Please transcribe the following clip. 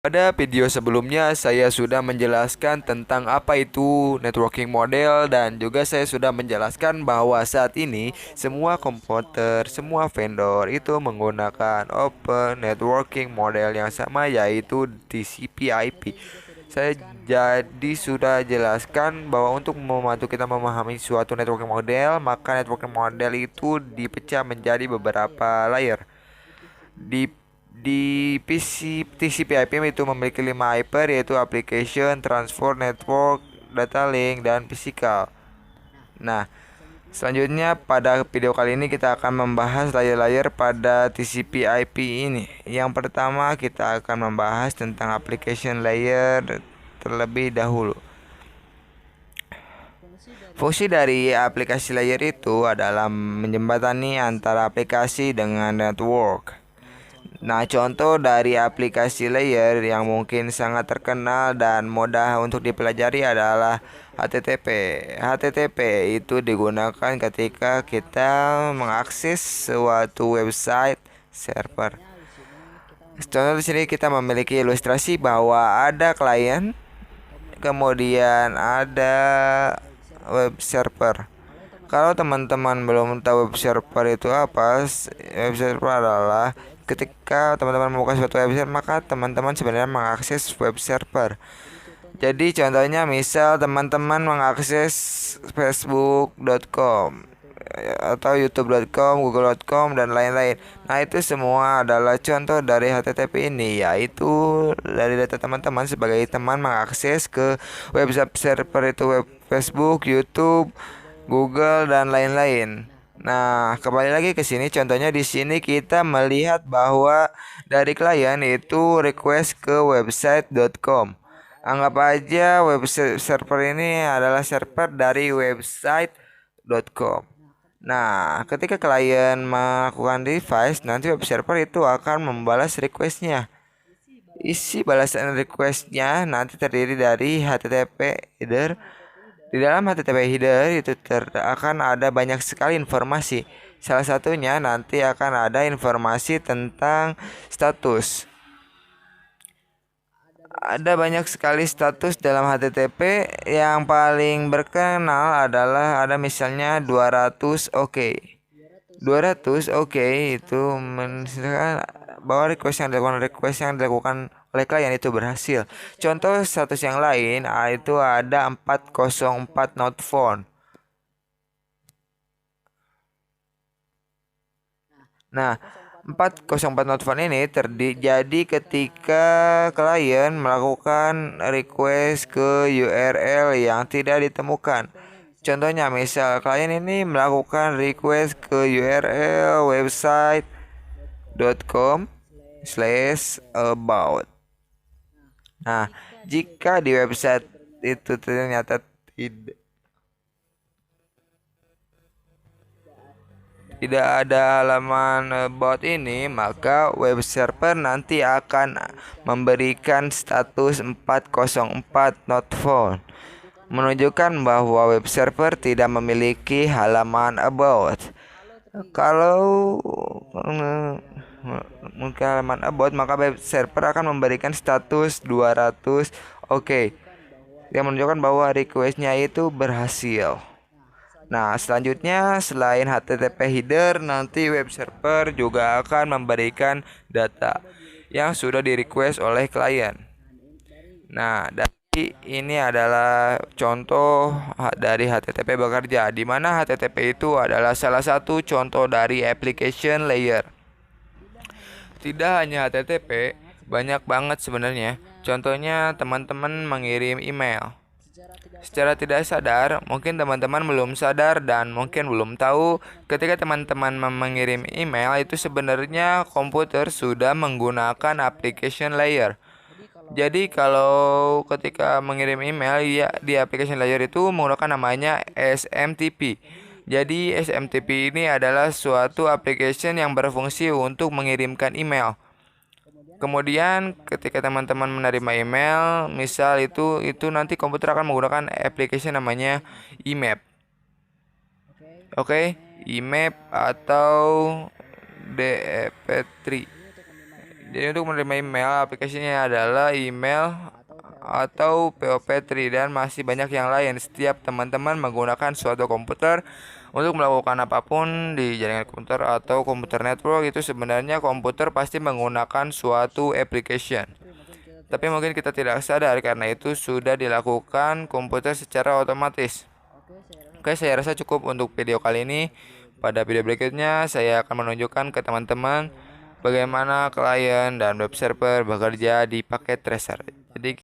Pada video sebelumnya saya sudah menjelaskan tentang apa itu networking model dan juga saya sudah menjelaskan bahwa saat ini semua komputer, semua vendor itu menggunakan open networking model yang sama yaitu TCP/IP. Saya jadi sudah jelaskan bahwa untuk membantu kita memahami suatu networking model, maka networking model itu dipecah menjadi beberapa layer. Di PC TCP/IP itu memiliki 5 hyper yaitu application, transport, network, data link, dan physical. Nah, selanjutnya pada video kali ini kita akan membahas layer-layer pada TCP/IP ini. Yang pertama kita akan membahas tentang application layer terlebih dahulu. Fungsi dari aplikasi layer itu adalah menjembatani antara aplikasi dengan network. Nah, contoh dari aplikasi layer yang mungkin sangat terkenal dan mudah untuk dipelajari adalah HTTP. HTTP itu digunakan ketika kita mengakses suatu website server. Contoh di sini kita memiliki ilustrasi bahwa ada klien, kemudian ada web server. Kalau teman-teman belum tahu web server itu apa, web server adalah ketika teman-teman membuka suatu website, maka teman-teman sebenarnya mengakses web server. Jadi contohnya misal teman-teman mengakses facebook.com atau youtube.com, google.com, dan lain-lain. Nah, itu semua adalah contoh dari HTTP ini, yaitu dari data teman-teman sebagai teman mengakses ke web server itu web Facebook, YouTube, Google, dan lain-lain. Nah, kembali lagi ke sini. Contohnya di sini kita melihat bahwa dari klien itu request ke website.com. Anggap aja web server ini adalah server dari website.com. Nah, ketika klien melakukan device, nanti web server itu akan membalas requestnya. Isi balasan requestnya nanti terdiri dari HTTP header. Di dalam HTTP header itu akan ada banyak sekali informasi. Salah satunya nanti akan ada informasi tentang status. Ada banyak sekali status dalam HTTP. Yang paling berkenal adalah ada misalnya 200 oke. 200 oke itu menunjukkan bahwa request yang dilakukan oleh klien itu berhasil. Contoh status yang lain itu ada 404 not found. Nah, 404 not found ini terjadi ketika klien melakukan request ke URL yang tidak ditemukan. Contohnya misal klien ini melakukan request ke URL website.com/about. Nah, jika di website itu ternyata tidak ada halaman about ini, maka web server nanti akan memberikan status 404 not found, menunjukkan bahwa web server tidak memiliki halaman about. Kalau mungkin halaman about, maka web server akan memberikan status 200 oke, yang menunjukkan bahwa requestnya itu berhasil. Nah, selanjutnya selain HTTP header, nanti web server juga akan memberikan data yang sudah di request oleh klien. Nah, dari ini adalah contoh dari HTTP bekerja, di mana HTTP itu adalah salah satu contoh dari application layer. Tidak hanya HTTP, banyak banget sebenarnya. Contohnya teman-teman mengirim email. Secara tidak sadar, mungkin teman-teman belum sadar dan mungkin belum tahu ketika teman-teman mengirim email itu sebenarnya komputer sudah menggunakan application layer. Jadi kalau ketika mengirim email ya di application layer itu menggunakan namanya SMTP. Jadi SMTP ini adalah suatu application yang berfungsi untuk mengirimkan email. Kemudian ketika teman-teman menerima email, misal itu nanti komputer akan menggunakan application namanya IMAP. Oke, IMAP atau DEP3. Jadi untuk menerima email, aplikasinya adalah email atau POP3 dan masih banyak yang lain. Setiap teman-teman menggunakan suatu komputer untuk melakukan apapun di jaringan komputer atau komputer network, itu sebenarnya komputer pasti menggunakan suatu application. Tapi mungkin kita tidak sadar karena itu sudah dilakukan komputer secara otomatis. Oke, saya rasa cukup untuk video kali ini. Pada video berikutnya, saya akan menunjukkan ke teman-teman bagaimana klien dan web server bekerja di paket tracer.